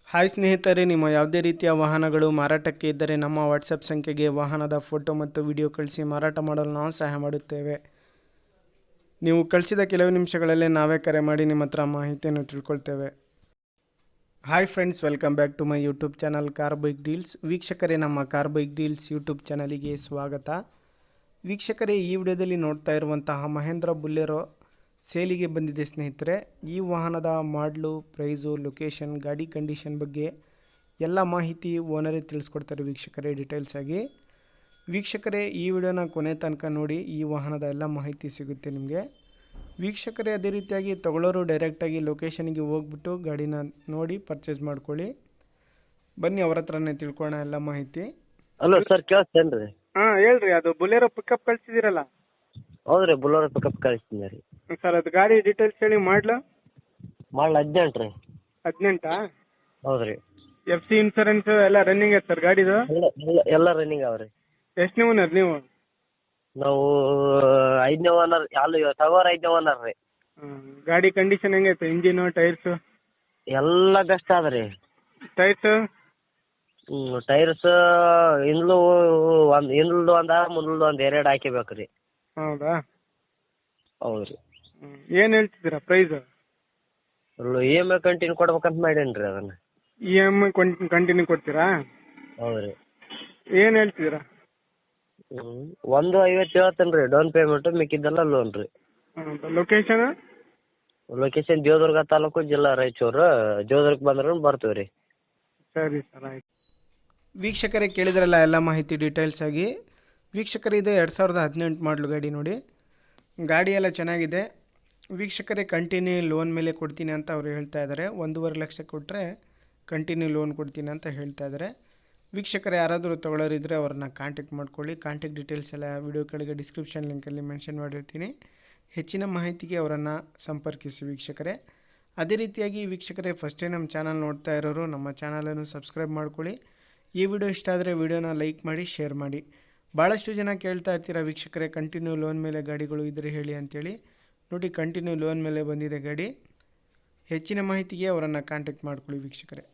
Hi ಸ್ನೇಹಿತರೆ, ನಿಮ್ಮ ಯಾವುದೇ ರೀತಿಯ ವಾಹನಗಳು ಮಾರಾಟಕ್ಕೆ ಇದ್ದರೆ ನಮ್ಮ ವಾಟ್ಸಪ್ ಸಂಖ್ಯೆಗೆ ವಾಹನದ ಫೋಟೋ ಮತ್ತು ವಿಡಿಯೋ ಕಳಿಸಿ ಮಾರಾಟ ಮಾಡಲು ನಾವು ಸಹಾಯ ಮಾಡುತ್ತೇವೆ. ನೀವು ಕಳಿಸಿದ ಕೆಲವು ನಿಮಿಷಗಳಲ್ಲೇ ನಾವೇ ಕರೆ ಮಾಡಿ ನಿಮ್ಮ ಹತ್ರ ಮಾಹಿತಿಯನ್ನು ತಿಳ್ಕೊಳ್ತೇವೆ. Hi friends, welcome back to my YouTube channel car bike deals. ವೀಕ್ಷಕರೇ, ನಮ್ಮ ಕಾರ್ ಬೈಕ್ ಡೀಲ್ಸ್ ಯೂಟ್ಯೂಬ್ ಚಾನಲಿಗೆ ಸ್ವಾಗತ. ವೀಕ್ಷಕರೇ, ಈ ವಿಡಿಯೋದಲ್ಲಿ ನೋಡ್ತಾ ಇರುವಂತಹ ಮಹೇಂದ್ರ ಬುಲೆರೋ ಸೇಲಿಗೆ ಬಂದಿದೆ ಸ್ನೇಹಿತರೆ. ಈ ವಾಹನದ ಮಾಡಲು, ಪ್ರೈಸು, ಲೊಕೇಶನ್, ಗಾಡಿ ಕಂಡೀಷನ್ ಬಗ್ಗೆ ಎಲ್ಲ ಮಾಹಿತಿ ಓನರೇ ತಿಳಿಸ್ಕೊಡ್ತಾರೆ ವೀಕ್ಷಕರೇ, ಡೀಟೇಲ್ಸ್ ಆಗಿ. ವೀಕ್ಷಕರೇ, ಈ ವಿಡಿಯೋನ ಕೊನೆ ತನಕ ನೋಡಿ, ಈ ವಾಹನದ ಎಲ್ಲ ಮಾಹಿತಿ ಸಿಗುತ್ತೆ ನಿಮಗೆ. ವೀಕ್ಷಕರೇ, ಅದೇ ರೀತಿಯಾಗಿ ತಗೊಳ್ಳೋರು ಡೈರೆಕ್ಟಾಗಿ ಲೊಕೇಶನ್ಗೆ ಹೋಗ್ಬಿಟ್ಟು ಗಾಡಿನ ನೋಡಿ ಪರ್ಚೇಸ್ ಮಾಡ್ಕೊಳ್ಳಿ. ಬನ್ನಿ ಅವ್ರ ಹತ್ರನೇ ತಿಳ್ಕೊಳ್ಳೋಣ ಎಲ್ಲ ಮಾಹಿತಿ. ಹಲೋ ಸರ್, ಕೇಳಿಸ್ತೇನ್ರಿ? ಹಾಂ ಹೇಳ್ರಿ, ಅದು ಬುಲೆರೋ ಪಿಕಪ್ ಕಳಿಸಿದಿರಲ್ಲ? ಹೌದ್ರಿ, ಬುಲೋರೋ ಪಿಕಪ್ ಕಳಿಸ್ತೀನಿ ರೀ. ಸರ್, ಅದು ಗಾಡಿ ಡೀಟೇಲ್ಸ್ ಹೇಳಿ. ಮಾಡಲ 18 ರೀ. 18? ಹೌದ್ರಿ. FC ಇನ್ಸೂರೆನ್ಸ್ ಎಲ್ಲ ರನ್ನಿಂಗ್ ಐತೆ ಸರ್ ಗಾಡಿದು? ಎಲ್ಲ ರನ್ನಿಂಗ್ ಅವ್ರಿ. ಎಷ್ಟನೇ ಓನರ್ ನೀವು? ನಾವು 5ನೇ ಓನರ್. ಅಲ್ಲಿ ತಗೋರ್ 5ನೇ ಓನರ್ ರೀ. ಗಾಡಿ ಕಂಡೀಷನ್ ಹೆಂಗೈತೆ? ಇಂಜಿನು, ಟೈರ್ಸು ಎಲ್ಲ ಬೆಸ್ಟ್ ಅದ್ರಿ. ಟೈರ್ಸು? ಟೈರ್ಸ್ ಹಿಂದ್ಲು ಒಂದ ಮುಂದ್ಲು ಒಂದ್ 2 ಹಾಕಿಬೇಕ್ರಿ. ಹೌದಾ? ಹೌದ್ರಿ. ಏನು ಹೇಳ್ತಿದ್ದೀರಾ ಪ್ರೈಸು? EMI ಕಂಟಿನ್ಯೂ ಕೊಡ್ಬೇಕಂತ ಮಾಡೇನ್ರಿ ಅದನ್ನ. EMI ಕಂಟಿನ್ಯೂ ಕೊಡ್ತೀರಾ? ಹೌದ್ರಿ. ಏನು ಹೇಳ್ತಿದ್ದೀರಾ? 150 ಹೇಳ್ತೇನ್ರಿ ಡೌನ್ ಪೇಮೆಂಟ್, ಮಿಕ್ಕಿದ್ದೆಲ್ಲ ಲೋನ್ ರೀ. ಲೊಕೇಶನ್? ಲೊಕೇಶನ್ ದೇವದುರ್ಗ ತಾಲೂಕು, ಜಿಲ್ಲಾ ರಾಯಚೂರು. ದೇವದುರ್ಗ ಬಂದ್ರೆ ಬರ್ತೀವಿ ರೀ. ಸರಿ ಸರ್, ಆಯ್ತು. ವೀಕ್ಷಕರೇ, ಕೇಳಿದ್ರಲ್ಲ ಎಲ್ಲ ಮಾಹಿತಿ ಡೀಟೇಲ್ಸ್ ಆಗಿ. ವೀಕ್ಷಕರೇ, ಇದು 2018 ಮಾಡಲು ಗಾಡಿ ನೋಡಿ. ಗಾಡಿ ಎಲ್ಲ ಚೆನ್ನಾಗಿದೆ ವೀಕ್ಷಕರೇ. ಕಂಟಿನ್ಯೂ ಲೋನ್ ಮೇಲೆ ಕೊಡ್ತೀನಿ ಅಂತ ಅವರು ಹೇಳ್ತಾ ಇದ್ದಾರೆ. 1.5 ಲಕ್ಷ ಕೊಟ್ಟರೆ ಕಂಟಿನ್ಯೂ ಲೋನ್ ಕೊಡ್ತೀನಿ ಅಂತ ಹೇಳ್ತಾ ಇದ್ದಾರೆ. ವೀಕ್ಷಕರೇ, ಯಾರಾದರೂ ತೊಗೊಳ್ಳೋರಿದ್ದರೆ ಅವ್ರನ್ನ ಕಾಂಟ್ಯಾಕ್ಟ್ ಮಾಡ್ಕೊಳ್ಳಿ. ಕಾಂಟ್ಯಾಕ್ಟ್ ಡೀಟೇಲ್ಸ್ ಎಲ್ಲ ವಿಡಿಯೋ ಕೆಳಗೆ ಡಿಸ್ಕ್ರಿಪ್ಷನ್ ಲಿಂಕಲ್ಲಿ ಮೆನ್ಷನ್ ಮಾಡಿರ್ತೀನಿ. ಹೆಚ್ಚಿನ ಮಾಹಿತಿಗೆ ಅವರನ್ನು ಸಂಪರ್ಕಿಸಿ ವೀಕ್ಷಕರೇ. ಅದೇ ರೀತಿಯಾಗಿ ವೀಕ್ಷಕರೇ, ಫಸ್ಟ್ ಟೈಮ್ ನಮ್ಮ ಚಾನಲ್ ನೋಡ್ತಾ ಇರೋರು ನಮ್ಮ ಚಾನಲನ್ನು ಸಬ್ಸ್ಕ್ರೈಬ್ ಮಾಡ್ಕೊಳ್ಳಿ. ಈ ವಿಡಿಯೋ ಇಷ್ಟ ಆದರೆ ವಿಡಿಯೋನ ಲೈಕ್ ಮಾಡಿ, ಶೇರ್ ಮಾಡಿ. ಭಾಳಷ್ಟು ಜನ ಕೇಳ್ತಾ ಇರ್ತೀರ ವೀಕ್ಷಕರೇ, ಕಂಟಿನ್ಯೂ ಲೋನ್ ಮೇಲೆ ಗಾಡಿಗಳು ಇದ್ದರೆ ಹೇಳಿ ಅಂತೇಳಿ. ನೋಡಿ, ಕಂಟಿನ್ಯೂ ಲೋನ್ ಮೇಲೆ ಬಂದಿದೆ ಗಾಡಿ. ಹೆಚ್ಚಿನ ಮಾಹಿತಿಗೆ ಅವರನ್ನು ಕಾಂಟ್ಯಾಕ್ಟ್ ಮಾಡ್ಕೊಳ್ಳಿ ವೀಕ್ಷಕರೇ.